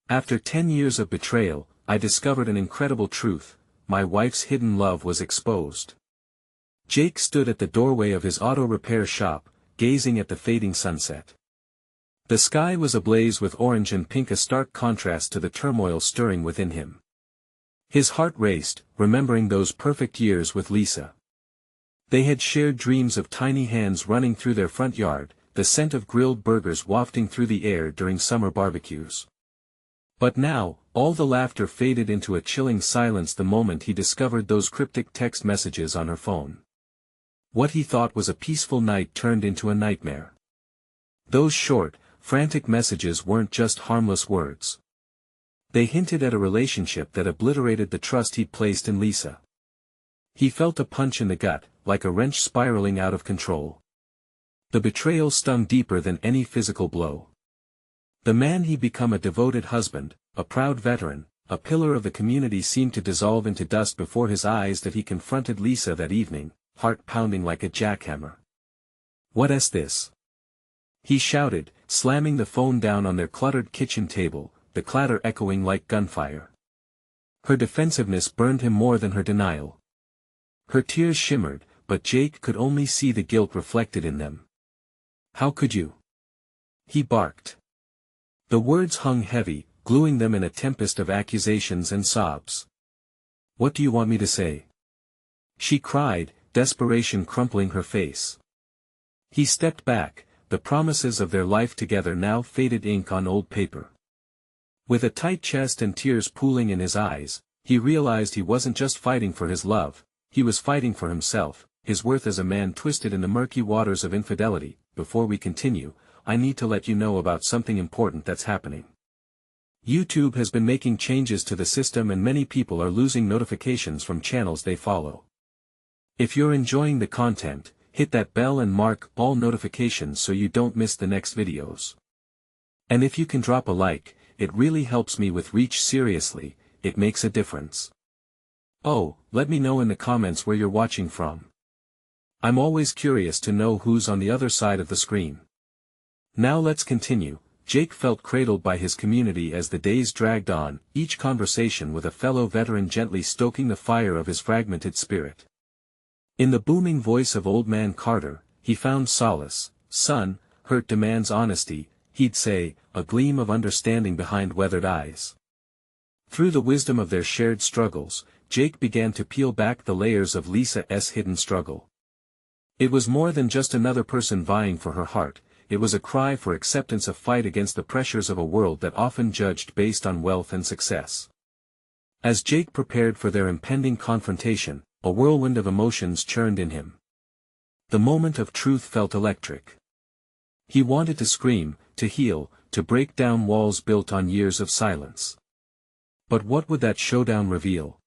After 10 years of betrayal, I discovered an incredible truth: my wife's hidden love was exposed. Jake stood at the doorway of his auto repair shop, gazing at the fading sunset. The sky was ablaze with orange and pink, a stark contrast to the turmoil stirring within him. His heart raced, remembering those perfect years with Lisa. They had shared dreams of tiny hands running through their front yard, the scent of grilled burgers wafting through the air during summer barbecues. But now, all the laughter faded into a chilling silence the moment he discovered those cryptic text messages on her phone. What he thought was a peaceful night turned into a nightmare. Those short, frantic messages weren't just harmless words. They hinted at a relationship that obliterated the trust he'd placed in Lisa. He felt a punch in the gut, like a wrench spiraling out of control. The betrayal stung deeper than any physical blow. The man he'd become, a devoted husband, a proud veteran, a pillar of the community, seemed to dissolve into dust before his eyes as he confronted Lisa that evening, heart pounding like a jackhammer. "What's this?" he shouted, slamming the phone down on their cluttered kitchen table, the clatter echoing like gunfire. Her defensiveness burned him more than her denial. Her tears shimmered, but Jake could only see the guilt reflected in them. "How could you?" he barked. The words hung heavy, gluing them in a tempest of accusations and sobs. "What do you want me to say?" she cried, desperation crumpling her face. He stepped back, the promises of their life together now faded ink on old paper. With a tight chest and tears pooling in his eyes, he realized he wasn't just fighting for his love, he was fighting for himself, his worth as a man twisted in the murky waters of infidelity. Before we continue, I need to let you know about something important that's happening. YouTube has been making changes to the system and many people are losing notifications from channels they follow. If you're enjoying the content, hit that bell and mark all notifications so you don't miss the next videos. And if you can drop a like, it really helps me with reach. Seriously, it makes a difference. Oh, let me know in the comments where you're watching from. I'm always curious to know who's on the other side of the screen. Now let's continue. Jake felt cradled by his community as the days dragged on, each conversation with a fellow veteran gently stoking the fire of his fragmented spirit. In the booming voice of Old Man Carter, he found solace. "Son, hurt demands honesty," he'd say, a gleam of understanding behind weathered eyes. Through the wisdom of their shared struggles, Jake began to peel back the layers of Lisa's hidden struggle. It was more than just another person vying for her heart, it was a cry for acceptance, a fight against the pressures of a world that often judged based on wealth and success. As Jake prepared for their impending confrontation, a whirlwind of emotions churned in him. The moment of truth felt electric. He wanted to scream, to heal, to break down walls built on years of silence. But what would that showdown reveal?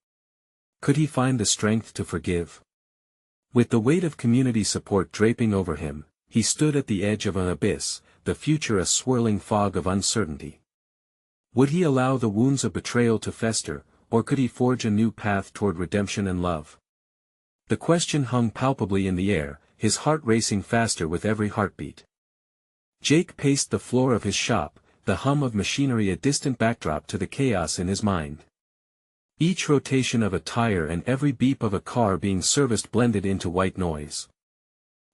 Could he find the strength to forgive? With the weight of community support draping over him, he stood at the edge of an abyss, the future a swirling fog of uncertainty. Would he allow the wounds of betrayal to fester, or could he forge a new path toward redemption and love? The question hung palpably in the air, his heart racing faster with every heartbeat. Jake paced the floor of his shop, the hum of machinery a distant backdrop to the chaos in his mind. Each rotation of a tire and every beep of a car being serviced blended into white noise.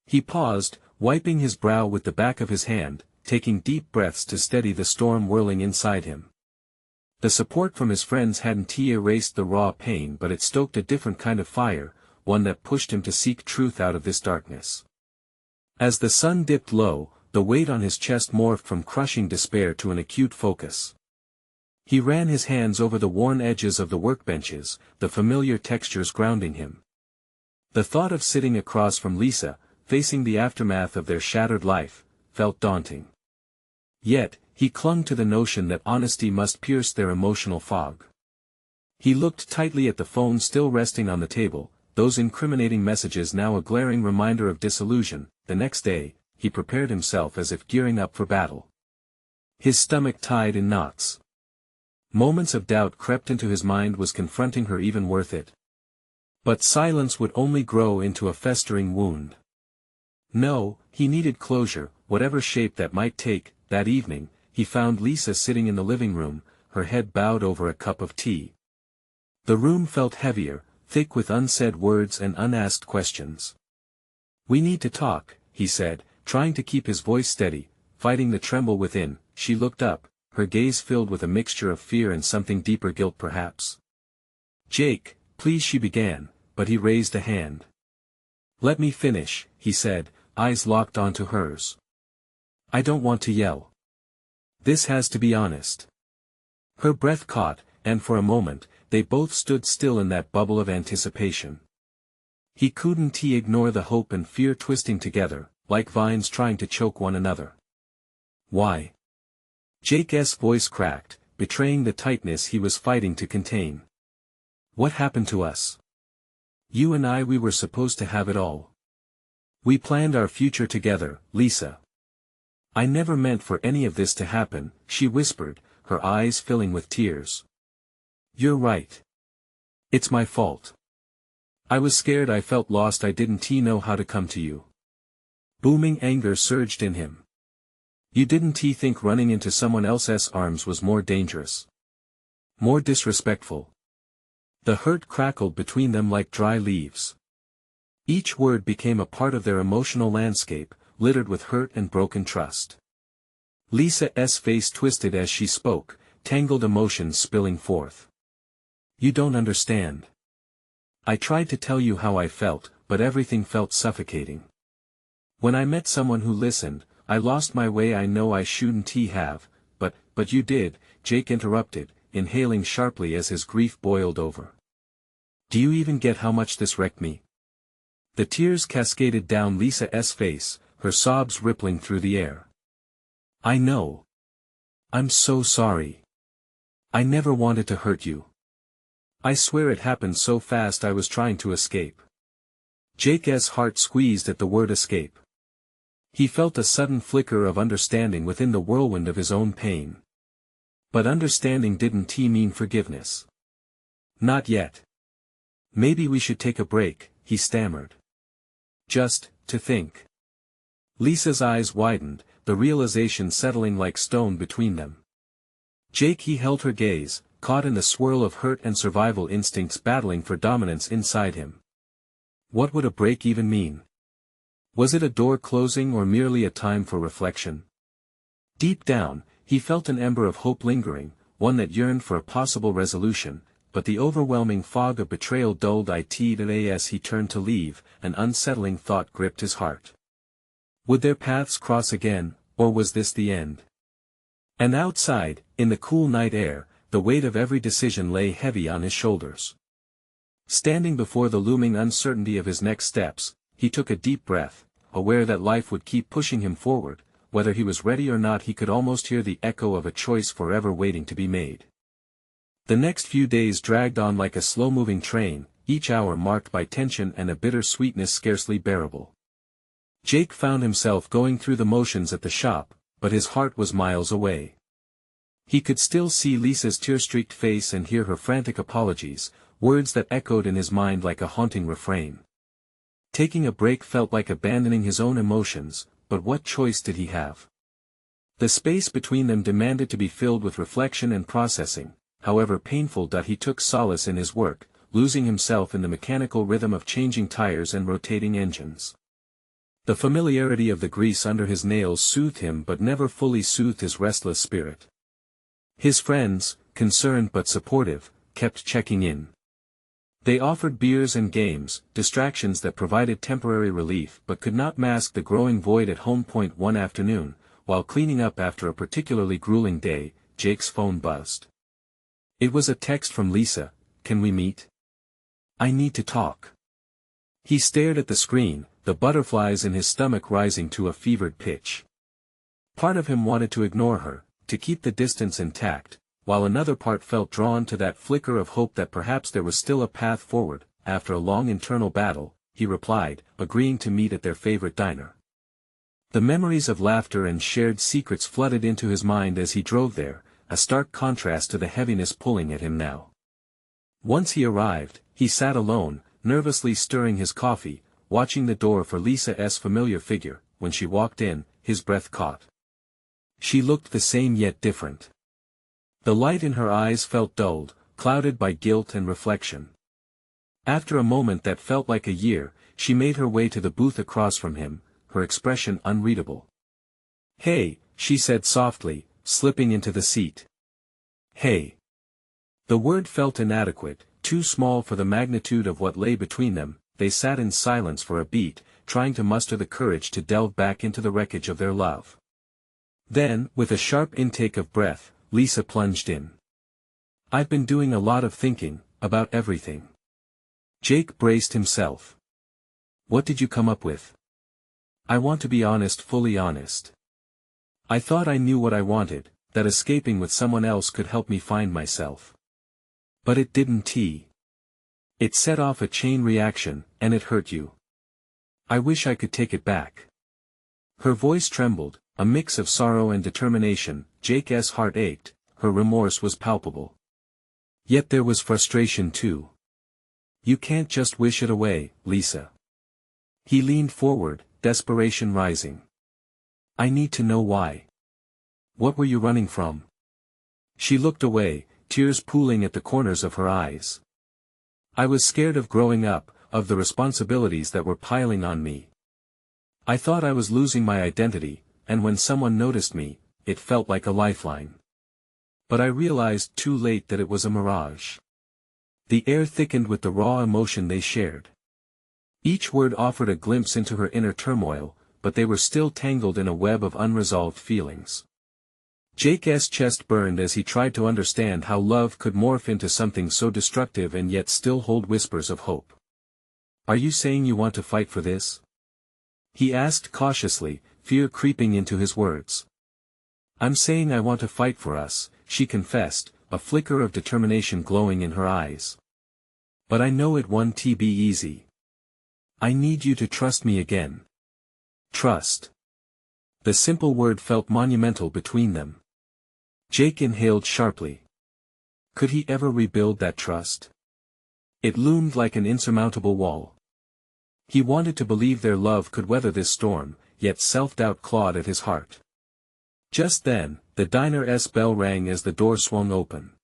He paused, wiping his brow with the back of his hand, taking deep breaths to steady the storm whirling inside him. The support from his friends hadn't erased the raw pain, but it stoked a different kind of fire, one that pushed him to seek truth out of this darkness. As the sun dipped low, the weight on his chest morphed from crushing despair to an acute focus. He ran his hands over the worn edges of the workbenches, the familiar textures grounding him. The thought of sitting across from Lisa, facing the aftermath of their shattered life, felt daunting. Yet, he clung to the notion that honesty must pierce their emotional fog. He looked tightly at the phone still resting on the table, those incriminating messages now a glaring reminder of disillusion. The next day, he prepared himself as if gearing up for battle. His stomach tied in knots. Moments of doubt crept into his mind. Was confronting her even worth it? But silence would only grow into a festering wound. No, he needed closure, whatever shape that might take. That evening, he found Lisa sitting in the living room, her head bowed over a cup of tea. The room felt heavier, thick with unsaid words and unasked questions. "We need to talk," he said, trying to keep his voice steady, fighting the tremble within. She looked up, her gaze filled with a mixture of fear and something deeper, guilt perhaps. "Jake, please," she began, but he raised a hand. "Let me finish," he said, eyes locked onto hers. "I don't want to yell. This has to be honest." Her breath caught, and for a moment, they both stood still in that bubble of anticipation. He couldn't ignore the hope and fear twisting together, like vines trying to choke one another. "Why?" Jake's voice cracked, betraying the tightness he was fighting to contain. "What happened to us? You and I, we were supposed to have it all. We planned our future together, Lisa. I never meant for any of this to happen," she whispered, her eyes filling with tears. "You're right. It's my fault. I was scared, I felt lost, I didn't know how to come to you." Booming anger surged in him. "You didn't think running into someone else's arms was more dangerous? More disrespectful?" The hurt crackled between them like dry leaves. Each word became a part of their emotional landscape, littered with hurt and broken trust. Lisa's face twisted as she spoke, tangled emotions spilling forth. "You don't understand. I tried to tell you how I felt, but everything felt suffocating. When I met someone who listened, I lost my way. I know I shouldn't have, but you did," Jake interrupted, inhaling sharply as his grief boiled over. "Do you even get how much this wrecked me?" The tears cascaded down Lisa's face, her sobs rippling through the air. "I know. I'm so sorry. I never wanted to hurt you. I swear it happened so fast, I was trying to escape." Jake's heart squeezed at the word escape. He felt a sudden flicker of understanding within the whirlwind of his own pain. But understanding didn't mean forgiveness. "Not yet. Maybe we should take a break," he stammered. "Just to think." Lisa's eyes widened, the realization settling like stone between them. Jake, he held her gaze, caught in the swirl of hurt and survival instincts battling for dominance inside him. What would a break even mean? Was it a door closing or merely a time for reflection? Deep down, he felt an ember of hope lingering, one that yearned for a possible resolution, but the overwhelming fog of betrayal dulled it as he turned to leave. An unsettling thought gripped his heart. Would their paths cross again, or was this the end? And outside, in the cool night air, the weight of every decision lay heavy on his shoulders. Standing before the looming uncertainty of his next steps, he took a deep breath, aware that life would keep pushing him forward. Whether he was ready or not, he could almost hear the echo of a choice forever waiting to be made. The next few days dragged on like a slow-moving train, each hour marked by tension and a bitter sweetness scarcely bearable. Jake found himself going through the motions at the shop, but his heart was miles away. He could still see Lisa's tear-streaked face and hear her frantic apologies, words that echoed in his mind like a haunting refrain. Taking a break felt like abandoning his own emotions, but what choice did he have? The space between them demanded to be filled with reflection and processing, however painful. He took solace in his work, losing himself in the mechanical rhythm of changing tires and rotating engines. The familiarity of the grease under his nails soothed him but never fully soothed his restless spirit. His friends, concerned but supportive, kept checking in. They offered beers and games, distractions that provided temporary relief but could not mask the growing void at home. One afternoon, while cleaning up after a particularly grueling day, Jake's phone buzzed. It was a text from Lisa. "Can we meet? I need to talk." He stared at the screen, the butterflies in his stomach rising to a fevered pitch. Part of him wanted to ignore her, to keep the distance intact, while another part felt drawn to that flicker of hope that perhaps there was still a path forward. After a long internal battle, he replied, agreeing to meet at their favorite diner. The memories of laughter and shared secrets flooded into his mind as he drove there, a stark contrast to the heaviness pulling at him now. Once he arrived, he sat alone, nervously stirring his coffee, watching the door for Lisa's familiar figure. When she walked in, his breath caught. She looked the same yet different. The light in her eyes felt dulled, clouded by guilt and reflection. After a moment that felt like a year, she made her way to the booth across from him, her expression unreadable. "Hey," she said softly, slipping into the seat. "Hey." The word felt inadequate, too small for the magnitude of what lay between them. They sat in silence for a beat, trying to muster the courage to delve back into the wreckage of their love. Then, with a sharp intake of breath, Lisa plunged in. "I've been doing a lot of thinking, about everything." Jake braced himself. "What did you come up with?" "I want to be honest, fully honest. I thought I knew what I wanted, that escaping with someone else could help me find myself. But it didn't. It set off a chain reaction, and it hurt you. I wish I could take it back." Her voice trembled, a mix of sorrow and determination. Jake's heart ached, her remorse was palpable. Yet there was frustration too. "You can't just wish it away, Lisa." He leaned forward, desperation rising. "I need to know why. What were you running from?" She looked away, tears pooling at the corners of her eyes. "I was scared of growing up, of the responsibilities that were piling on me. I thought I was losing my identity, and when someone noticed me, it felt like a lifeline. But I realized too late that it was a mirage." The air thickened with the raw emotion they shared. Each word offered a glimpse into her inner turmoil, but they were still tangled in a web of unresolved feelings. Jake's chest burned as he tried to understand how love could morph into something so destructive and yet still hold whispers of hope. "Are you saying you want to fight for this?" he asked cautiously, fear creeping into his words. "I'm saying I want to fight for us," she confessed, a flicker of determination glowing in her eyes. "But I know it won't be easy. I need you to trust me again." Trust. The simple word felt monumental between them. Jake inhaled sharply. Could he ever rebuild that trust? It loomed like an insurmountable wall. He wanted to believe their love could weather this storm, yet self-doubt clawed at his heart. Just then, the diner's bell rang as the door swung open.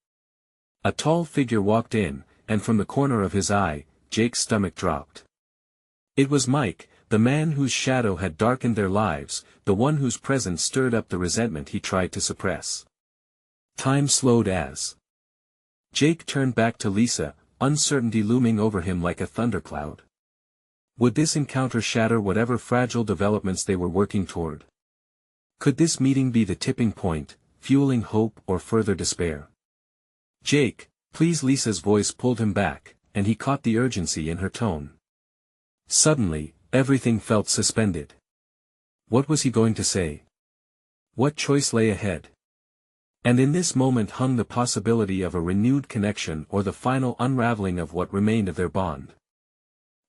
A tall figure walked in, and from the corner of his eye, Jake's stomach dropped. It was Mike, the man whose shadow had darkened their lives, the one whose presence stirred up the resentment he tried to suppress. Time slowed as Jake turned back to Lisa, uncertainty looming over him like a thundercloud. Would this encounter shatter whatever fragile developments they were working toward? Could this meeting be the tipping point, fueling hope or further despair? "Jake, please." Lisa's voice pulled him back, and he caught the urgency in her tone. Suddenly, everything felt suspended. What was he going to say? What choice lay ahead? And in this moment hung the possibility of a renewed connection or the final unraveling of what remained of their bond.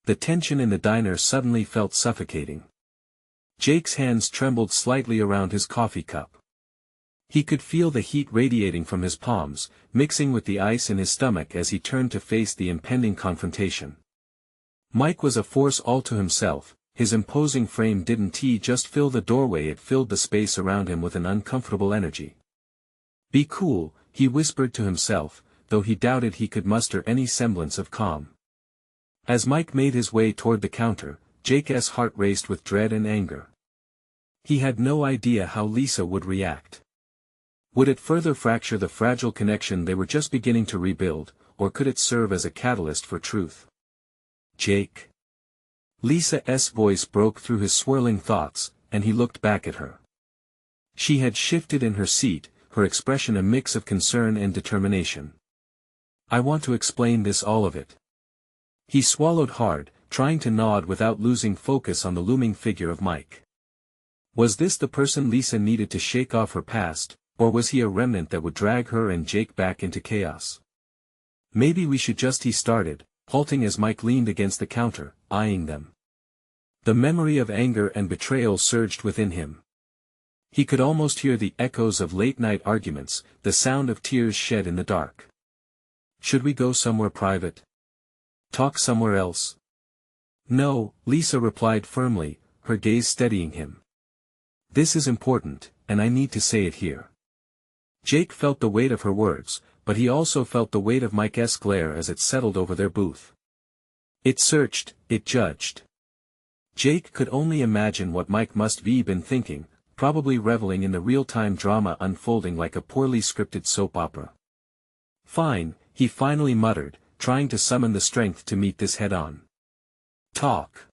The tension in the diner suddenly felt suffocating. Jake's hands trembled slightly around his coffee cup. He could feel the heat radiating from his palms, mixing with the ice in his stomach as he turned to face the impending confrontation. Mike was a force all to himself. His imposing frame didn't just fill the doorway, it filled the space around him with an uncomfortable energy. "Be cool," he whispered to himself, though he doubted he could muster any semblance of calm. As Mike made his way toward the counter, Jake's heart raced with dread and anger. He had no idea how Lisa would react. Would it further fracture the fragile connection they were just beginning to rebuild, or could it serve as a catalyst for truth? "Jake." Lisa's voice broke through his swirling thoughts, and he looked back at her. She had shifted in her seat, her expression a mix of concern and determination. "I want to explain this, all of it." He swallowed hard, trying to nod without losing focus on the looming figure of Mike. Was this the person Lisa needed to shake off her past, or was he a remnant that would drag her and Jake back into chaos? "Maybe we should just," he started, halting as Mike leaned against the counter, eyeing them. The memory of anger and betrayal surged within him. He could almost hear the echoes of late-night arguments, the sound of tears shed in the dark. "Should we go somewhere private? Talk somewhere else?" "No," Lisa replied firmly, her gaze steadying him. "This is important, and I need to say it here." Jake felt the weight of her words, but he also felt the weight of Mike's glare as it settled over their booth. It searched, it judged. Jake could only imagine what Mike must be been thinking, probably reveling in the real-time drama unfolding like a poorly scripted soap opera. Fine, he finally muttered, trying to summon the strength to meet this head-on. Talk.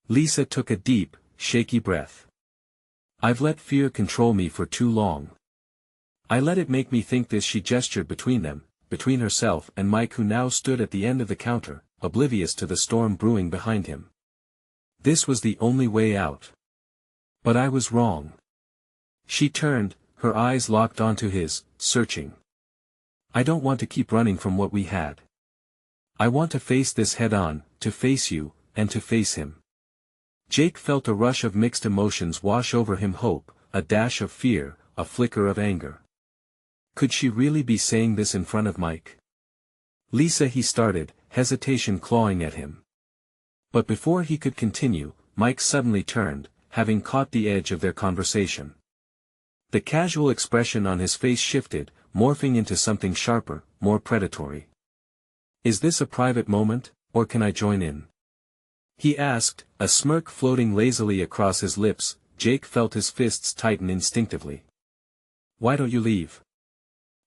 Lisa took a deep, shaky breath. I've let fear control me for too long. I let it make me think this. She gestured between them, between herself and Mike, who now stood at the end of the counter, oblivious to the storm brewing behind him. This was the only way out. But I was wrong. She turned, her eyes locked onto his, searching. I don't want to keep running from what we had. I want to face this head-on, to face you, and to face him. Jake felt a rush of mixed emotions wash over him: hope, a dash of fear, a flicker of anger. Could she really be saying this in front of Mike? Lisa, he started, hesitation clawing at him. But before he could continue, Mike suddenly turned, having caught the edge of their conversation. The casual expression on his face shifted, morphing into something sharper, more predatory. Is this a private moment, or can I join in? He asked, a smirk floating lazily across his lips. Jake felt his fists tighten instinctively. Why don't you leave?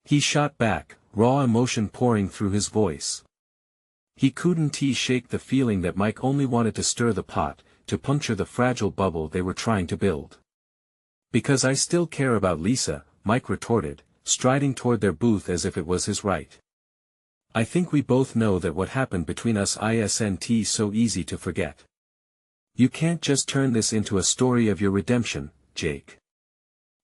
He shot back, raw emotion pouring through his voice. He couldn't shake the feeling that Mike only wanted to stir the pot, to puncture the fragile bubble they were trying to build. Because I still care about Lisa, Mike retorted, striding toward their booth as if it was his right. I think we both know that what happened between us isn't so easy to forget. You can't just turn this into a story of your redemption, Jake.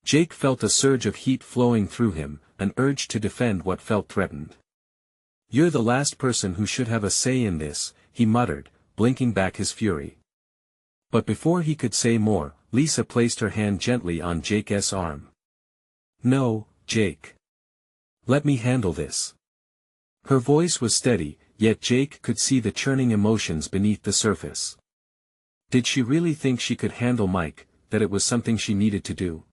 Jake felt a surge of heat flowing through him, an urge to defend what felt threatened. You're the last person who should have a say in this, he muttered, blinking back his fury. But before he could say more, Lisa placed her hand gently on Jake's arm. No, Jake. Let me handle this. Her voice was steady, yet Jake could see the churning emotions beneath the surface. Did she really think she could handle Mike, that it was something she needed to do?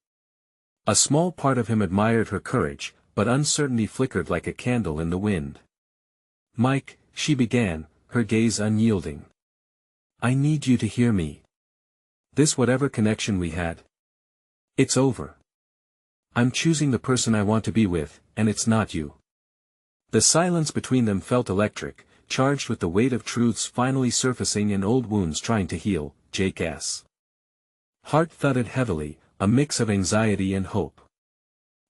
A small part of him admired her courage, but uncertainty flickered like a candle in the wind. Mike, she began, her gaze unyielding. I need you to hear me. This whatever connection we had. It's over. I'm choosing the person I want to be with, and it's not you. The silence between them felt electric, charged with the weight of truths finally surfacing and old wounds trying to heal. Jake's heart thudded heavily, a mix of anxiety and hope.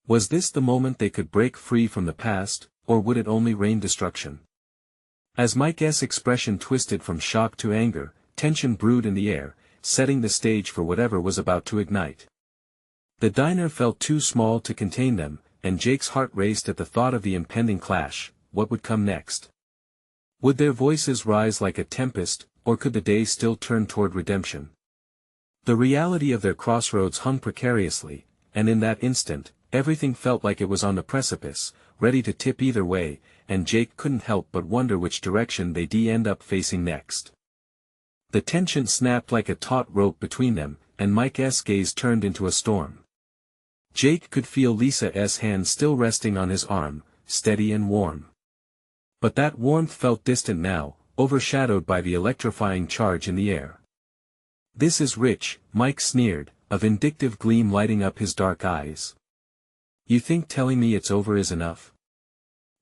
Was this the moment they could break free from the past, or would it only rain destruction? As Mike's expression twisted from shock to anger, tension brewed in the air, setting the stage for whatever was about to ignite. The diner felt too small to contain them, and Jake's heart raced at the thought of the impending clash. What would come next? Would their voices rise like a tempest, or could the day still turn toward redemption? The reality of their crossroads hung precariously, and in that instant, everything felt like it was on the precipice, ready to tip either way, and Jake couldn't help but wonder which direction they'd end up facing next. The tension snapped like a taut rope between them, and Mike's gaze turned into a storm. Jake could feel Lisa's hand still resting on his arm, steady and warm. But that warmth felt distant now, overshadowed by the electrifying charge in the air. This is rich, Mike sneered, a vindictive gleam lighting up his dark eyes. You think telling me it's over is enough?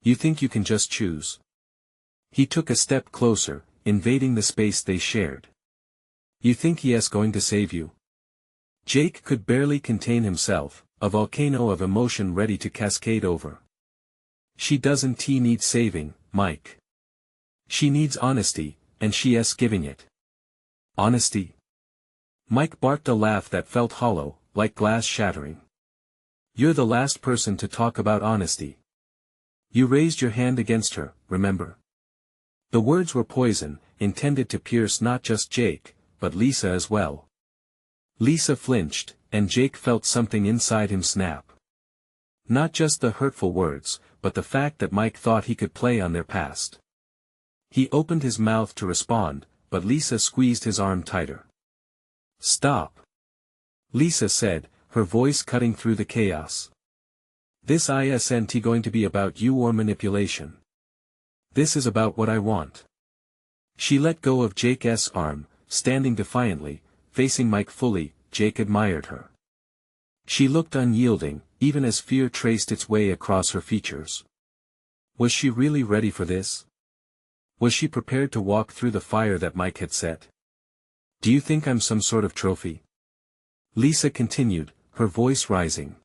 You think you can just choose? He took a step closer, invading the space they shared. You think he's going to save you? Jake could barely contain himself, a volcano of emotion ready to cascade over. She doesn't need saving, Mike. She needs honesty, and she's giving it. Honesty? Mike barked a laugh that felt hollow, like glass shattering. You're the last person to talk about honesty. You raised your hand against her, remember? The words were poison, intended to pierce not just Jake, but Lisa as well. Lisa flinched, and Jake felt something inside him snap. Not just the hurtful words, but the fact that Mike thought he could play on their past. He opened his mouth to respond, but Lisa squeezed his arm tighter. Stop. Lisa said, her voice cutting through the chaos. This isn't going to be about you or manipulation. This is about what I want. She let go of Jake's arm, standing defiantly, facing Mike fully. Jake admired her. She looked unyielding, even as fear traced its way across her features. Was she really ready for this? Was she prepared to walk through the fire that Mike had set? Do you think I'm some sort of trophy? Lisa continued, her voice rising.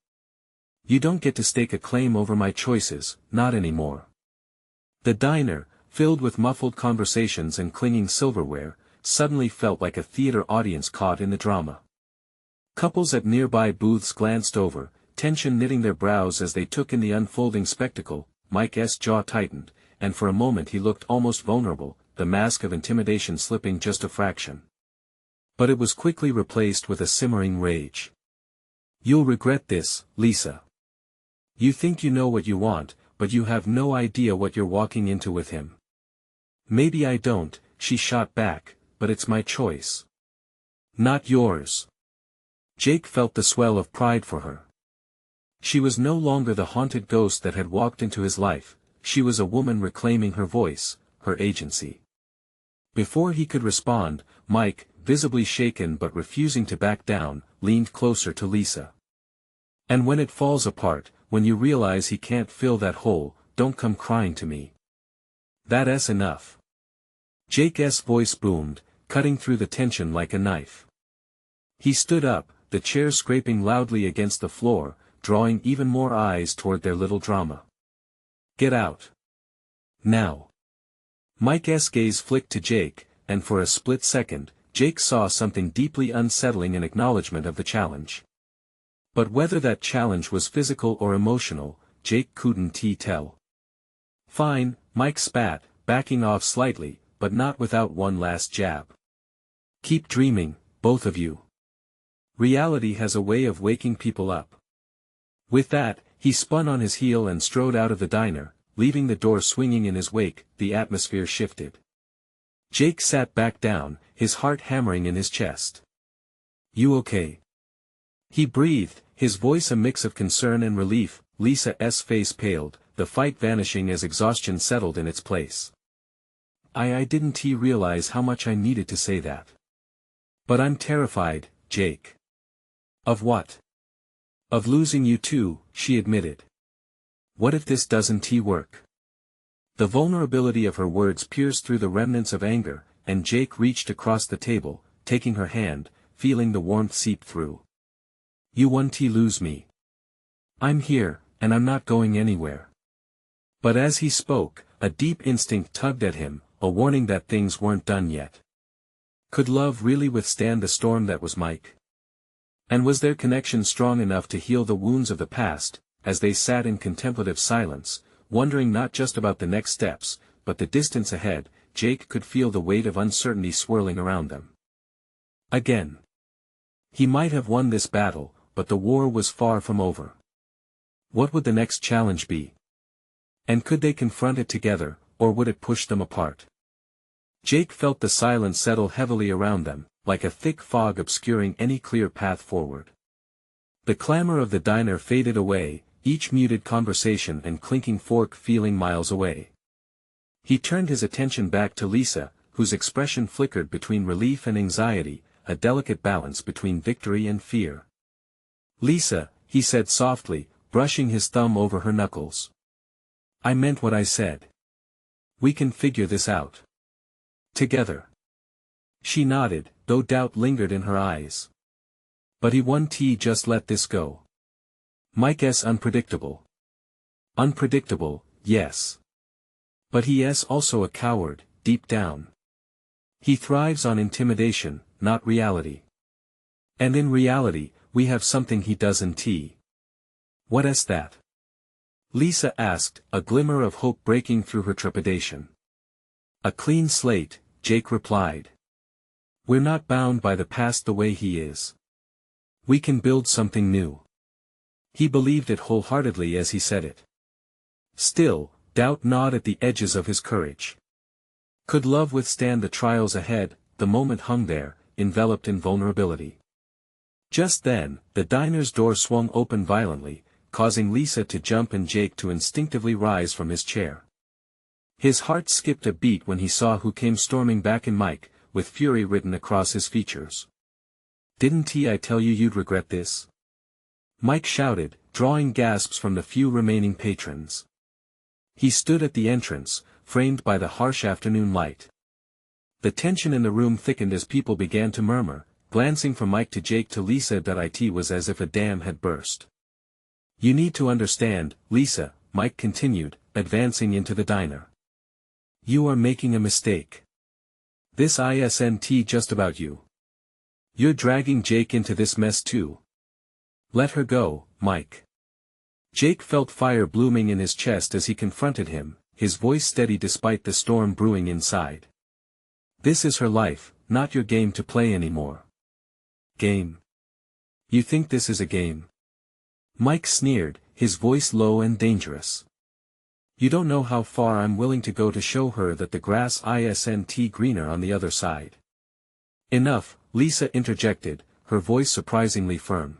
You don't get to stake a claim over my choices, not anymore. The diner, filled with muffled conversations and clinging silverware, suddenly felt like a theater audience caught in the drama. Couples at nearby booths glanced over, tension knitting their brows as they took in the unfolding spectacle. Mike's jaw tightened, and for a moment he looked almost vulnerable, the mask of intimidation slipping just a fraction. But it was quickly replaced with a simmering rage. You'll regret this, Lisa. You think you know what you want, but you have no idea what you're walking into with him. Maybe I don't, she shot back, but it's my choice. Not yours. Jake felt the swell of pride for her. She was no longer the haunted ghost that had walked into his life, she was a woman reclaiming her voice, her agency. Before he could respond, Mike, visibly shaken but refusing to back down, leaned closer to Lisa. And when it falls apart, when you realize he can't fill that hole, don't come crying to me. That's enough. Jake's voice boomed, cutting through the tension like a knife. He stood up, the chair scraping loudly against the floor, drawing even more eyes toward their little drama. Get out. Now. Mike's gaze flicked to Jake, and for a split second, Jake saw something deeply unsettling in acknowledgement of the challenge. But whether that challenge was physical or emotional, Jake couldn't tell. Fine, Mike spat, backing off slightly, but not without one last jab. Keep dreaming, both of you. Reality has a way of waking people up. With that, he spun on his heel and strode out of the diner, leaving the door swinging in his wake. The atmosphere shifted. Jake sat back down, his heart hammering in his chest. You okay? He breathed, his voice a mix of concern and relief. Lisa's face paled, the fight vanishing as exhaustion settled in its place. I didn't realize how much I needed to say that. But I'm terrified, Jake. Of what? Of losing you too, she admitted. What if this doesn't work? The vulnerability of her words pierced through the remnants of anger, and Jake reached across the table, taking her hand, feeling the warmth seep through. You won't lose me. I'm here, and I'm not going anywhere. But as he spoke, a deep instinct tugged at him, a warning that things weren't done yet. Could love really withstand the storm that was Mike? And was their connection strong enough to heal the wounds of the past? As they sat in contemplative silence, wondering not just about the next steps, but the distance ahead, Jake could feel the weight of uncertainty swirling around them. Again. He might have won this battle, but the war was far from over. What would the next challenge be? And could they confront it together, or would it push them apart? Jake felt the silence settle heavily around them, like a thick fog obscuring any clear path forward. The clamor of the diner faded away, each muted conversation and clinking fork feeling miles away. He turned his attention back to Lisa, whose expression flickered between relief and anxiety, a delicate balance between victory and fear. Lisa, he said softly, brushing his thumb over her knuckles. I meant what I said. We can figure this out. Together. She nodded, though doubt lingered in her eyes. But he won't just let this go. Mike's unpredictable. Unpredictable, yes. But he's also a coward, deep down. He thrives on intimidation, not reality. And in reality, we have something he doesn't. What's that? Lisa asked, a glimmer of hope breaking through her trepidation. A clean slate, Jake replied. We're not bound by the past the way he is. We can build something new. He believed it wholeheartedly as he said it. Still, doubt gnawed at the edges of his courage. Could love withstand the trials ahead? The moment hung there, enveloped in vulnerability. Just then, the diner's door swung open violently, causing Lisa to jump and Jake to instinctively rise from his chair. His heart skipped a beat when he saw who came storming back in Mike, with fury written across his features. "Didn't I tell you you'd regret this?" Mike shouted, drawing gasps from the few remaining patrons. He stood at the entrance, framed by the harsh afternoon light. The tension in the room thickened as people began to murmur, glancing from Mike to Jake to Lisa. It was as if a dam had burst. "You need to understand, Lisa," Mike continued, advancing into the diner. "You are making a mistake. This isn't just about you. You're dragging Jake into this mess too. Let her go, Mike." Jake felt fire blooming in his chest as he confronted him, his voice steady despite the storm brewing inside. "This is her life, not your game to play anymore." "Game? You think this is a game?" Mike sneered, his voice low and dangerous. "You don't know how far I'm willing to go to show her that the grass isn't greener on the other side." "Enough," Lisa interjected, her voice surprisingly firm.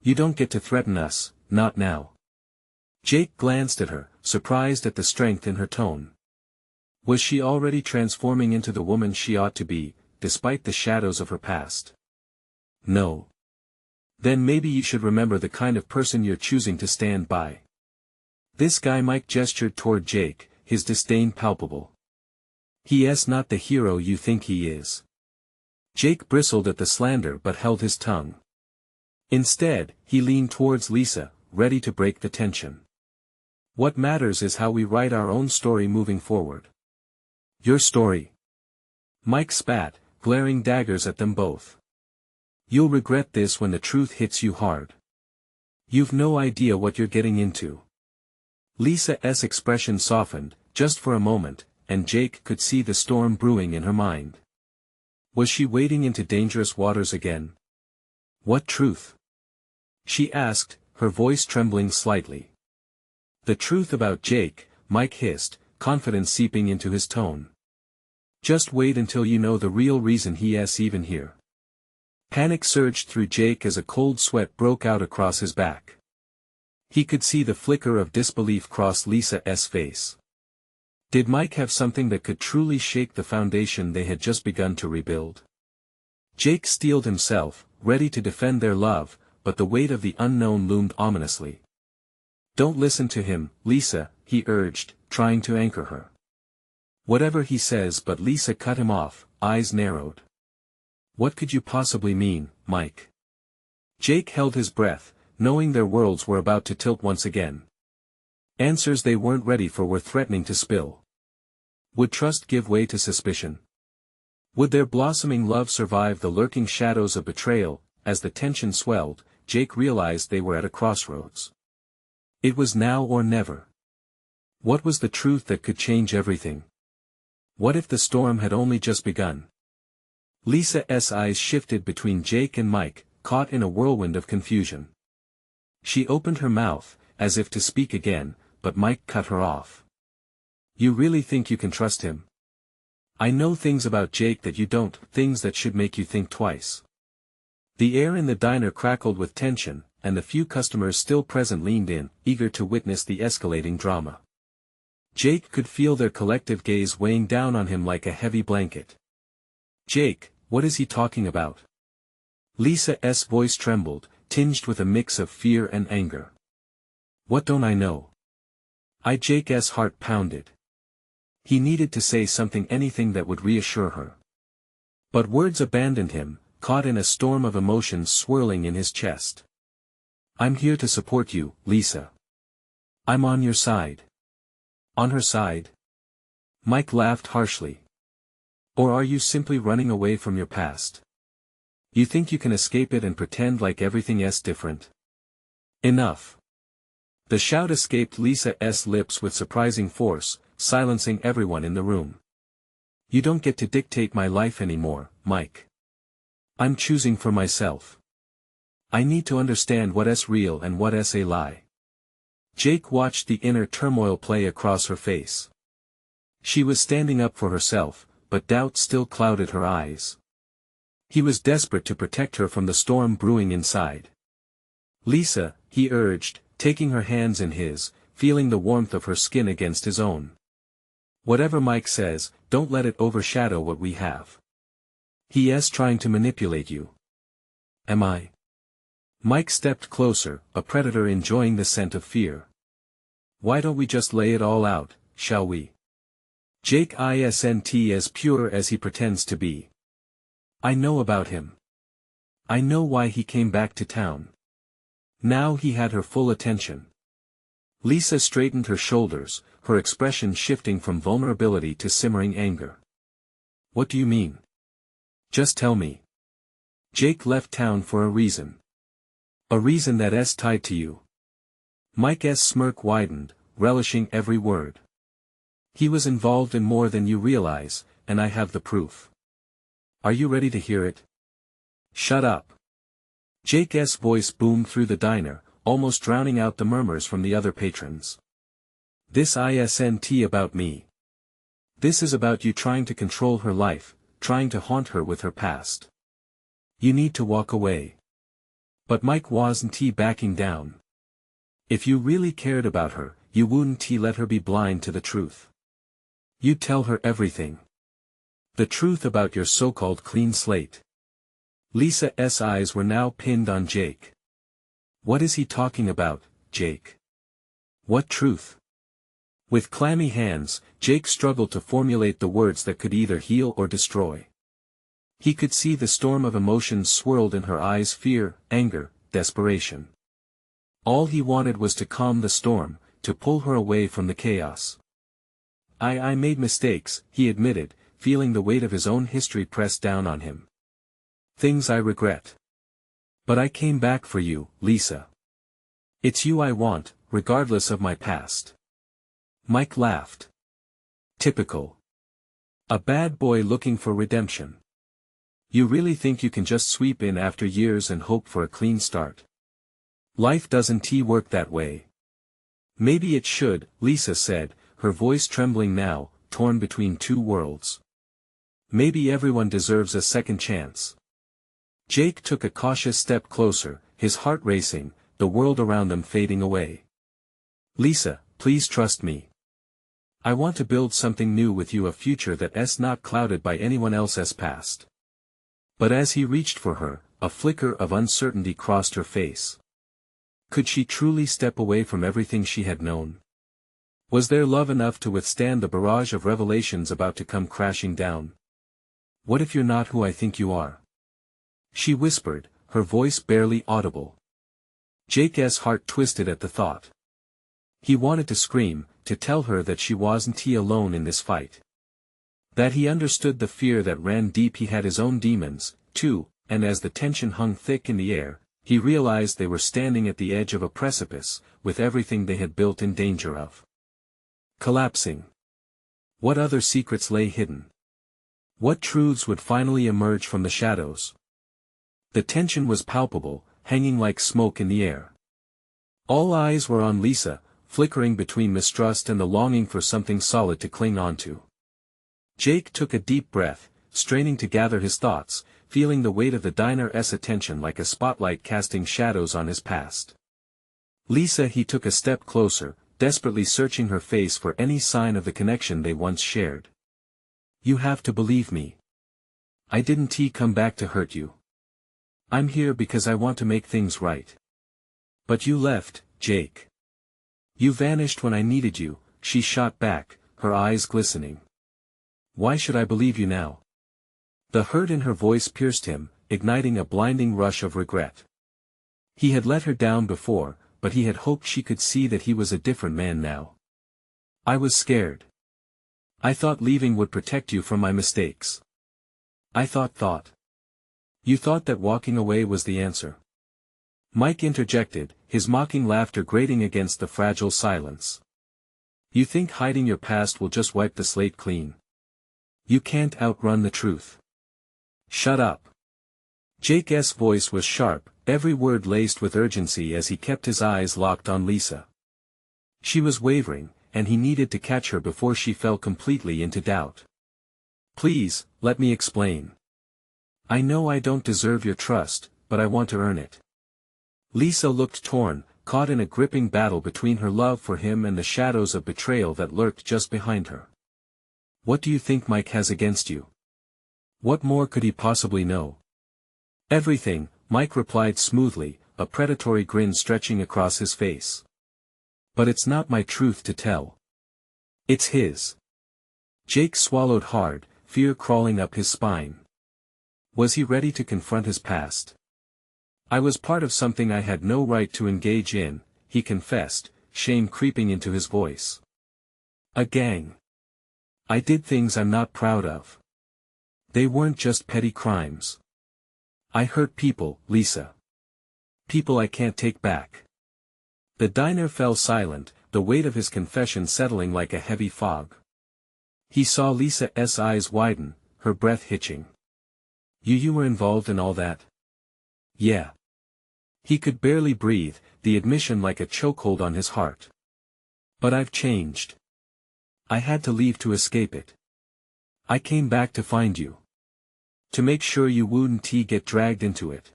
"You don't get to threaten us, not now." Jake glanced at her, surprised at the strength in her tone. Was she already transforming into the woman she ought to be, despite the shadows of her past? "No." "Then maybe you should remember the kind of person you're choosing to stand by." This guy. Mike gestured toward Jake, his disdain palpable. "He's not the hero you think he is." Jake bristled at the slander but held his tongue. Instead, he leaned towards Lisa, ready to break the tension. "What matters is how we write our own story moving forward." "Your story?" Mike spat, glaring daggers at them both. "You'll regret this when the truth hits you hard. You've no idea what you're getting into." Lisa's expression softened, just for a moment, and Jake could see the storm brewing in her mind. Was she wading into dangerous waters again? "What truth?" she asked, her voice trembling slightly. "The truth about Jake," Mike hissed, confidence seeping into his tone. "Just wait until you know the real reason he's even here." Panic surged through Jake as a cold sweat broke out across his back. He could see the flicker of disbelief cross Lisa's face. Did Mike have something that could truly shake the foundation they had just begun to rebuild? Jake steeled himself, ready to defend their love, but the weight of the unknown loomed ominously. "Don't listen to him, Lisa," he urged, trying to anchor her. "Whatever he says," but Lisa cut him off, eyes narrowed. "What could you possibly mean, Mike?" Jake held his breath, knowing their worlds were about to tilt once again. Answers they weren't ready for were threatening to spill. Would trust give way to suspicion? Would their blossoming love survive the lurking shadows of betrayal? As the tension swelled, Jake realized they were at a crossroads. It was now or never. What was the truth that could change everything? What if the storm had only just begun? Lisa's eyes shifted between Jake and Mike, caught in a whirlwind of confusion. She opened her mouth, as if to speak again, but Mike cut her off. "You really think you can trust him? I know things about Jake that you don't, things that should make you think twice." The air in the diner crackled with tension, and the few customers still present leaned in, eager to witness the escalating drama. Jake could feel their collective gaze weighing down on him like a heavy blanket. "Jake, what is he talking about?" Lisa's voice trembled, tinged with a mix of fear and anger. "What don't I know?" Jake's heart pounded. He needed to say something, anything that would reassure her. But words abandoned him, caught in a storm of emotions swirling in his chest. "I'm here to support you, Lisa. I'm on your side." "On her side?" Mike laughed harshly. "Or are you simply running away from your past? You think you can escape it and pretend like everything's different?" "Enough." The shout escaped Lisa's lips with surprising force, silencing everyone in the room. "You don't get to dictate my life anymore, Mike. I'm choosing for myself. I need to understand what's real and what's a lie." Jake watched the inner turmoil play across her face. She was standing up for herself, but doubt still clouded her eyes. He was desperate to protect her from the storm brewing inside. "Lisa," he urged, taking her hands in his, feeling the warmth of her skin against his own. Whatever Mike says, don't let it overshadow what we have. He's trying to manipulate you. Am I? Mike stepped closer, a predator enjoying the scent of fear. Why don't we just lay it all out, shall we? Jake isn't as pure as he pretends to be. I know about him. I know why he came back to town. Now he had her full attention. Lisa straightened her shoulders, her expression shifting from vulnerability to simmering anger. What do you mean? Just tell me. Jake left town for a reason. A reason that's tied to you. Mike's smirk widened, relishing every word. He was involved in more than you realize, and I have the proof. Are you ready to hear it? Shut up. Jake's voice boomed through the diner, almost drowning out the murmurs from the other patrons. This isn't about me. This is about you trying to control her life, trying to haunt her with her past. You need to walk away. But Mike wasn't backing down. If you really cared about her, you wouldn't let her be blind to the truth. You'd tell her everything. The truth about your so-called clean slate. Lisa's eyes were now pinned on Jake. What is he talking about, Jake? What truth? With clammy hands, Jake struggled to formulate the words that could either heal or destroy. He could see the storm of emotions swirled in her eyes: fear, anger, desperation. All he wanted was to calm the storm, to pull her away from the chaos. I made mistakes, he admitted, feeling the weight of his own history pressed down on him. Things I regret. But I came back for you, Lisa. It's you I want, regardless of my past. Mike laughed. Typical. A bad boy looking for redemption. You really think you can just sweep in after years and hope for a clean start? Life doesn't work that way. Maybe it should, Lisa said, her voice trembling now, torn between two worlds. Maybe everyone deserves a second chance. Jake took a cautious step closer, his heart racing, the world around them fading away. Lisa, please trust me. I want to build something new with you, a future that's not clouded by anyone else's past. But as he reached for her, a flicker of uncertainty crossed her face. Could she truly step away from everything she had known? Was there love enough to withstand the barrage of revelations about to come crashing down? What if you're not who I think you are? She whispered, her voice barely audible. Jake's heart twisted at the thought. He wanted to scream, to tell her that she wasn't alone in this fight. That he understood the fear that ran deep. He had his own demons, too, and as the tension hung thick in the air, he realized they were standing at the edge of a precipice, with everything they had built in danger of collapsing. What other secrets lay hidden? What truths would finally emerge from the shadows? The tension was palpable, hanging like smoke in the air. All eyes were on Lisa, flickering between mistrust and the longing for something solid to cling onto. Jake took a deep breath, straining to gather his thoughts, feeling the weight of the diner's attention like a spotlight casting shadows on his past. Lisa, he took a step closer, desperately searching her face for any sign of the connection they once shared. You have to believe me. I didn't come back to hurt you. I'm here because I want to make things right. But you left, Jake. You vanished when I needed you, she shot back, her eyes glistening. Why should I believe you now? The hurt in her voice pierced him, igniting a blinding rush of regret. He had let her down before, but he had hoped she could see that he was a different man now. I was scared. I thought leaving would protect you from my mistakes. I thought. You thought that walking away was the answer. Mike interjected, his mocking laughter grating against the fragile silence. You think hiding your past will just wipe the slate clean? You can't outrun the truth. Shut up. Jake's voice was sharp, every word laced with urgency as he kept his eyes locked on Lisa. She was wavering, and he needed to catch her before she fell completely into doubt. Please, let me explain. I know I don't deserve your trust, but I want to earn it. Lisa looked torn, caught in a gripping battle between her love for him and the shadows of betrayal that lurked just behind her. "What do you think Mike has against you? What more could he possibly know?" "Everything," Mike replied smoothly, a predatory grin stretching across his face. "But it's not my truth to tell. It's his." Jake swallowed hard, fear crawling up his spine. Was he ready to confront his past? "I was part of something I had no right to engage in," he confessed, shame creeping into his voice. "A gang. I did things I'm not proud of. They weren't just petty crimes. I hurt people, Lisa. People I can't take back." The diner fell silent, the weight of his confession settling like a heavy fog. He saw Lisa's eyes widen, her breath hitching. You were involved in all that?" "Yeah." He could barely breathe, the admission like a chokehold on his heart. "But I've changed. I had to leave to escape it. I came back to find you. To make sure you wouldn't get dragged into it."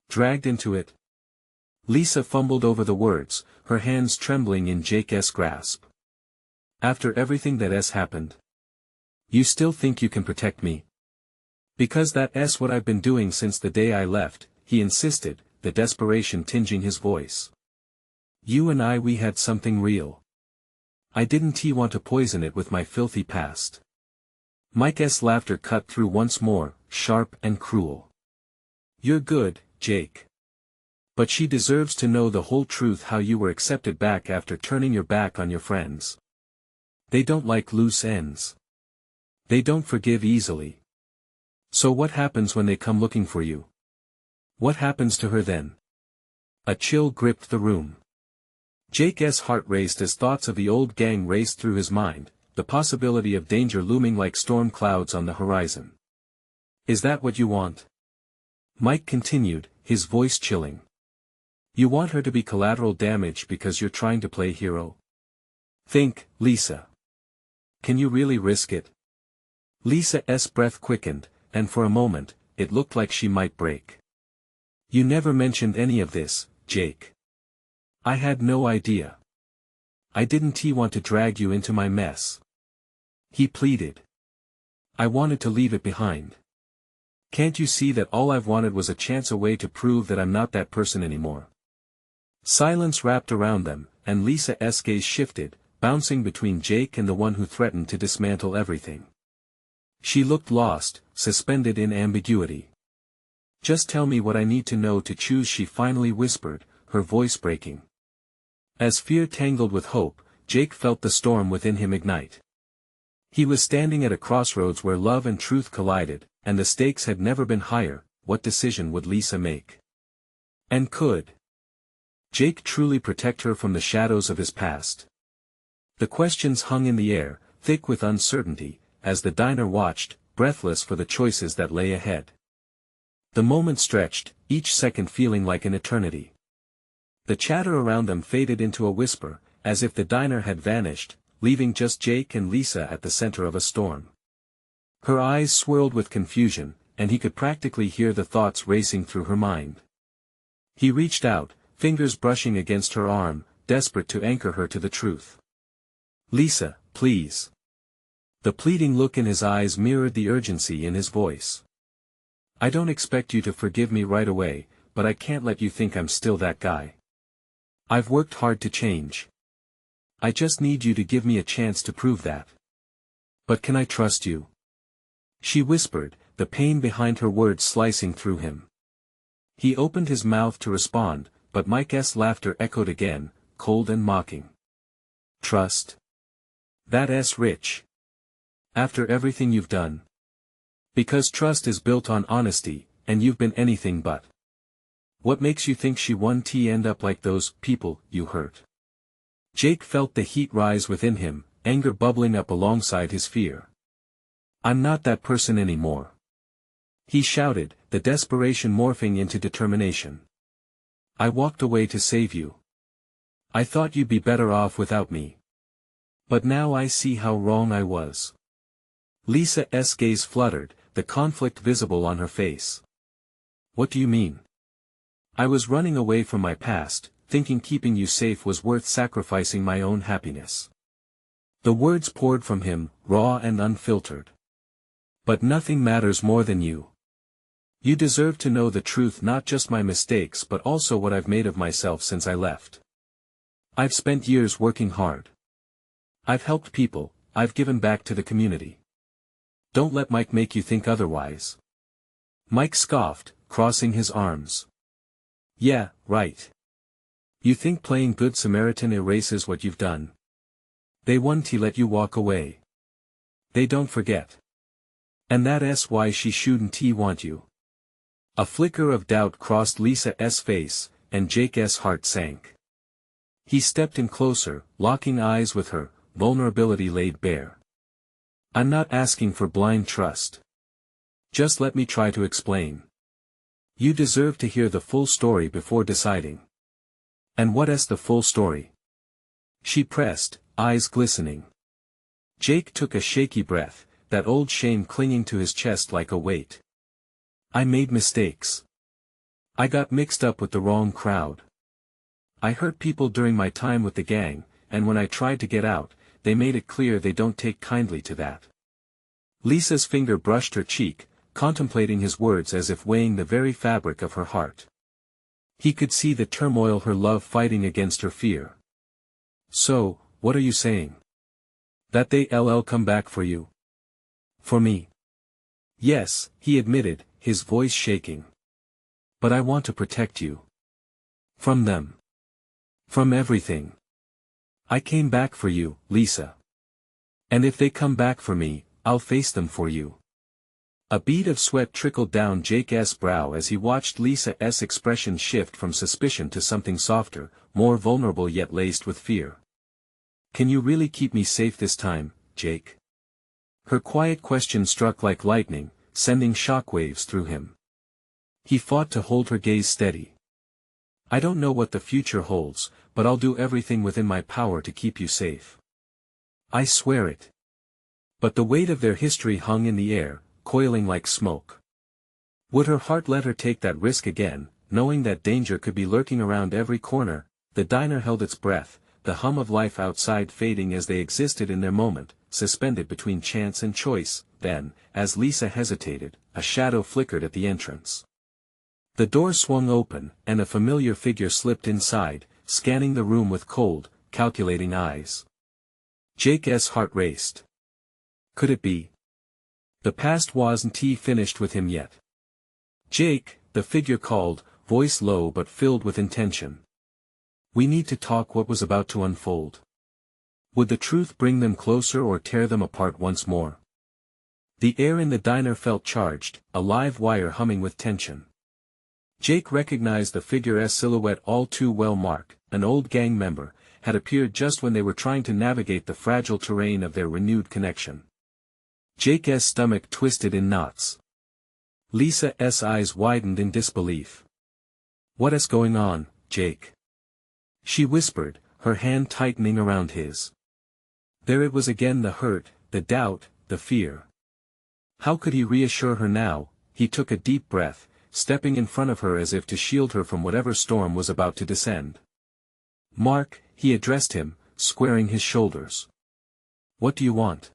"Dragged into it?" Lisa fumbled over the words, her hands trembling in Jake's grasp. "After everything that's happened? You still think you can protect me?" "Because that's what I've been doing since the day I left," he insisted, the desperation tinging his voice. "You and we had something real. I didn't want to poison it with my filthy past." Mike's laughter cut through once more, sharp and cruel. "You're good, Jake. But she deserves to know the whole truth, how you were accepted back after turning your back on your friends. They don't like loose ends. They don't forgive easily. So what happens when they come looking for you? What happens to her then?" A chill gripped the room. Jake's heart raced as thoughts of the old gang raced through his mind, the possibility of danger looming like storm clouds on the horizon. "Is that what you want?" Mike continued, his voice chilling. "You want her to be collateral damage because you're trying to play hero? Think, Lisa. Can you really risk it?" Lisa's breath quickened, and for a moment, it looked like she might break. "You never mentioned any of this, Jake. I had no idea. I didn't want to drag you into my mess." He pleaded. "I wanted to leave it behind. Can't you see that all I've wanted was a chance away to prove that I'm not that person anymore?" Silence wrapped around them, and Lisa's gaze shifted, bouncing between Jake and the one who threatened to dismantle everything. She looked lost, suspended in ambiguity. "Just tell me what I need to know to choose," she finally whispered, her voice breaking. As fear tangled with hope, Jake felt the storm within him ignite. He was standing at a crossroads where love and truth collided, and the stakes had never been higher. What decision would Lisa make? And could Jake truly protect her from the shadows of his past? The questions hung in the air, thick with uncertainty, as the diner watched, breathless for the choices that lay ahead. The moment stretched, each second feeling like an eternity. The chatter around them faded into a whisper, as if the diner had vanished, leaving just Jake and Lisa at the center of a storm. Her eyes swirled with confusion, and he could practically hear the thoughts racing through her mind. He reached out, fingers brushing against her arm, desperate to anchor her to the truth. "Lisa, please." The pleading look in his eyes mirrored the urgency in his voice. "I don't expect you to forgive me right away, but I can't let you think I'm still that guy. I've worked hard to change. I just need you to give me a chance to prove that. But can I trust you?" She whispered, the pain behind her words slicing through him. He opened his mouth to respond, but Mike's laughter echoed again, cold and mocking. "Trust? That's rich. After everything you've done? Because trust is built on honesty, and you've been anything but. What makes you think she won't end up like those people you hurt?" Jake felt the heat rise within him, anger bubbling up alongside his fear. "I'm not that person anymore," he shouted, the desperation morphing into determination. "I walked away to save you. I thought you'd be better off without me. But now I see how wrong I was." Lisa's gaze fluttered, the conflict visible on her face. "What do you mean?" "I was running away from my past, thinking keeping you safe was worth sacrificing my own happiness. The words poured from him, raw and unfiltered. But nothing matters more than you. You deserve to know the truth, not just my mistakes but also what I've made of myself since I left. I've spent years working hard. I've helped people, I've given back to the community. Don't let Mike make you think otherwise. Mike scoffed, crossing his arms. Yeah, right. You think playing Good Samaritan erases what you've done? They won't let you walk away. They don't forget. And that's why she shouldn't want you. A flicker of doubt crossed Lisa's face, and Jake's heart sank. He stepped in closer, locking eyes with her, vulnerability laid bare. I'm not asking for blind trust. Just let me try to explain. You deserve to hear the full story before deciding. And what is the full story? She pressed, eyes glistening. Jake took a shaky breath, that old shame clinging to his chest like a weight. I made mistakes. I got mixed up with the wrong crowd. I hurt people during my time with the gang, and when I tried to get out, they made it clear they don't take kindly to that. Lisa's finger brushed her cheek, contemplating his words as if weighing the very fabric of her heart. He could see the turmoil her love fighting against her fear. So, what are you saying? That they'll come back for you? For me? Yes, he admitted, his voice shaking. But I want to protect you. From them. From everything. I came back for you, Lisa. And if they come back for me, I'll face them for you. A bead of sweat trickled down Jake's brow as he watched Lisa's expression shift from suspicion to something softer, more vulnerable yet laced with fear. Can you really keep me safe this time, Jake? Her quiet question struck like lightning, sending shockwaves through him. He fought to hold her gaze steady. I don't know what the future holds, but I'll do everything within my power to keep you safe. I swear it. But the weight of their history hung in the air, coiling like smoke. Would her heart let her take that risk again, knowing that danger could be lurking around every corner? The diner held its breath, the hum of life outside fading as they existed in their moment, suspended between chance and choice. Then, as Lisa hesitated, a shadow flickered at the entrance. The door swung open, and a familiar figure slipped inside, scanning the room with cold, calculating eyes. Jake's heart raced. Could it be? The past wasn't finished with him yet. Jake, the figure called, voice low but filled with intention. We need to talk. What was about to unfold? Would the truth bring them closer or tear them apart once more? The air in the diner felt charged, a live wire humming with tension. Jake recognized the figure's silhouette all too well. Mark, an old gang member, had appeared just when they were trying to navigate the fragile terrain of their renewed connection. Jake's stomach twisted in knots. Lisa's eyes widened in disbelief. What is going on, Jake? She whispered, her hand tightening around his. There it was again, the hurt, the doubt, the fear. How could he reassure her now? He took a deep breath, stepping in front of her as if to shield her from whatever storm was about to descend. Mark, he addressed him, squaring his shoulders. What do you want?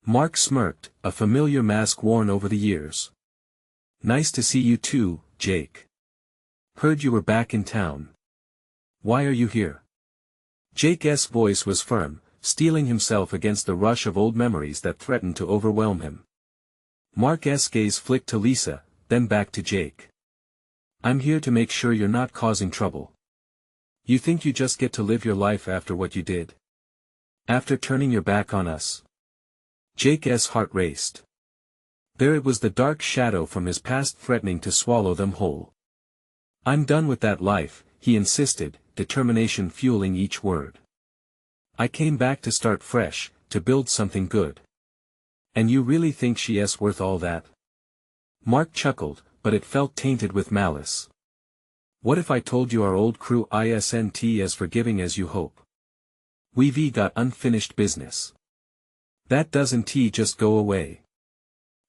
Mark smirked, a familiar mask worn over the years. Nice to see you too, Jake. Heard you were back in town. Why are you here? Jake's voice was firm, steeling himself against the rush of old memories that threatened to overwhelm him. Mark's gaze flicked to Lisa, then back to Jake. I'm here to make sure you're not causing trouble. You think you just get to live your life after what you did? After turning your back on us? Jake's heart raced. There it was, the dark shadow from his past threatening to swallow them whole. I'm done with that life, he insisted, determination fueling each word. I came back to start fresh, to build something good. And you really think she's worth all that? Mark chuckled, but it felt tainted with malice. What if I told you our old crew isn't as forgiving as you hope? We've got unfinished business. That doesn't just go away.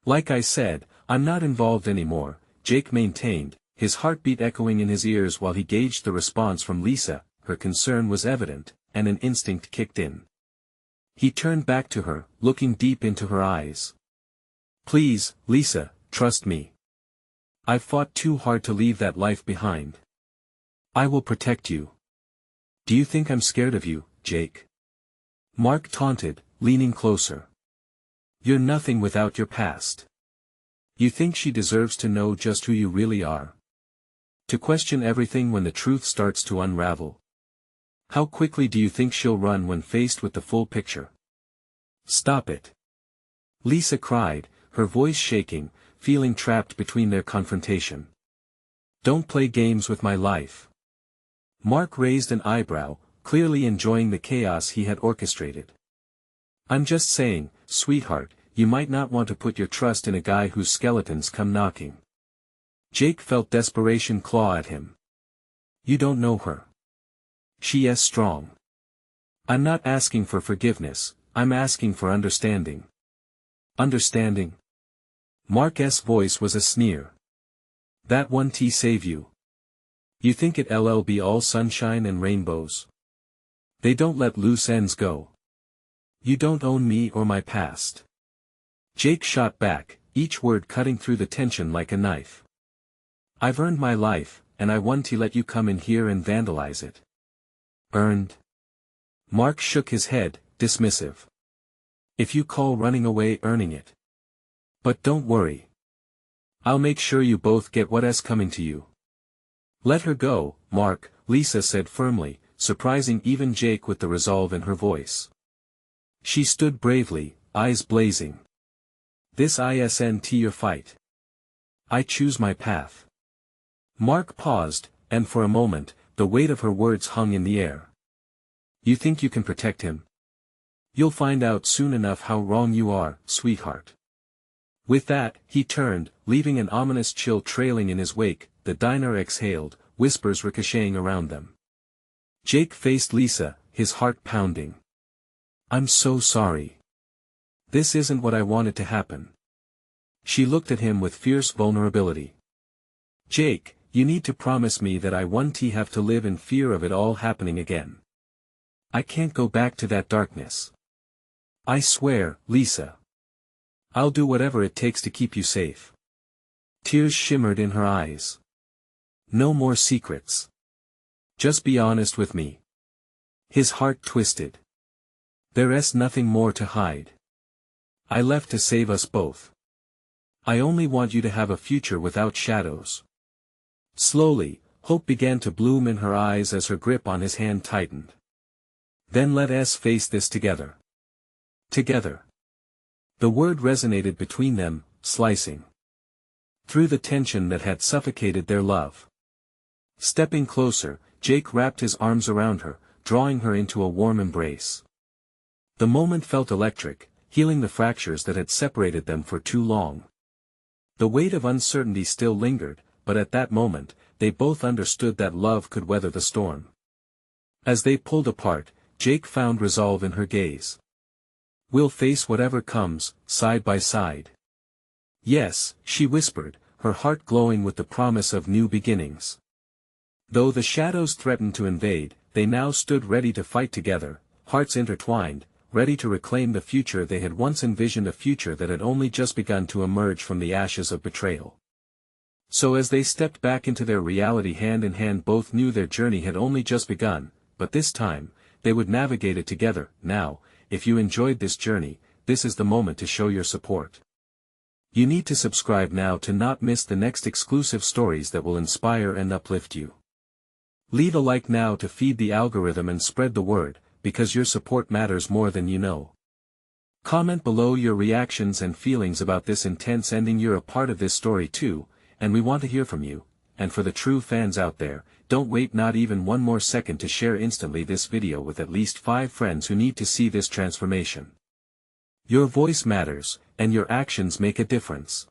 Like I said, I'm not involved anymore, Jake maintained, his heartbeat echoing in his ears while he gauged the response from Lisa. Her concern was evident, and an instinct kicked in. He turned back to her, looking deep into her eyes. "Please, Lisa, trust me. I've fought too hard to leave that life behind. I will protect you." "Do you think I'm scared of you, Jake?" Mark taunted, leaning closer. "You're nothing without your past. You think she deserves to know just who you really are? To question everything when the truth starts to unravel? How quickly do you think she'll run when faced with the full picture?" "Stop it!" Lisa cried, her voice shaking, feeling trapped between their confrontation. "Don't play games with my life." Mark raised an eyebrow, clearly enjoying the chaos he had orchestrated. "I'm just saying, sweetheart, you might not want to put your trust in a guy whose skeletons come knocking." Jake felt desperation claw at him. "You don't know her. She is strong. I'm not asking for forgiveness, I'm asking for understanding." "Understanding?" Mark's voice was a sneer. "That one T save you? You think it'll be all sunshine and rainbows? They don't let loose ends go. You don't own me or my past." Jake shot back, each word cutting through the tension like a knife. "I've earned my life, and I want to let you come in here and vandalize it." "Earned?" Mark shook his head, dismissive. "If you call running away earning it. But don't worry. I'll make sure you both get what's coming to you." "Let her go, Mark," Lisa said firmly, surprising even Jake with the resolve in her voice. She stood bravely, eyes blazing. "This isn't your fight. I choose my path." Mark paused, and for a moment, the weight of her words hung in the air. "You think you can protect him? You'll find out soon enough how wrong you are, sweetheart." With that, he turned, leaving an ominous chill trailing in his wake. The diner exhaled, whispers ricocheting around them. Jake faced Lisa, his heart pounding. "I'm so sorry. This isn't what I wanted to happen." She looked at him with fierce vulnerability. "Jake, you need to promise me that I won't have to live in fear of it all happening again. I can't go back to that darkness. I swear, Lisa. I'll do whatever it takes to keep you safe." Tears shimmered in her eyes. "No more secrets. Just be honest with me." His heart twisted. "There's nothing more to hide. I left to save us both. I only want you to have a future without shadows." Slowly, hope began to bloom in her eyes as her grip on his hand tightened. "Then let us face this together." Together. The word resonated between them, slicing through the tension that had suffocated their love. Stepping closer, Jake wrapped his arms around her, drawing her into a warm embrace. The moment felt electric, healing the fractures that had separated them for too long. The weight of uncertainty still lingered, but at that moment, they both understood that love could weather the storm. As they pulled apart, Jake found resolve in her gaze. "We'll face whatever comes, side by side." "Yes," she whispered, her heart glowing with the promise of new beginnings. Though the shadows threatened to invade, they now stood ready to fight together, hearts intertwined, ready to reclaim the future they had once envisioned, a future that had only just begun to emerge from the ashes of betrayal. So as they stepped back into their reality hand in hand, both knew their journey had only just begun, but this time, they would navigate it together. Now, if you enjoyed this journey, this is the moment to show your support. You need to subscribe now to not miss the next exclusive stories that will inspire and uplift you. Leave a like now to feed the algorithm and spread the word, because your support matters more than you know. Comment below your reactions and feelings about this intense ending. You're a part of this story too, and we want to hear from you. And for the true fans out there, don't wait not even one more second to share instantly this video with at least 5 friends who need to see this transformation. Your voice matters, and your actions make a difference.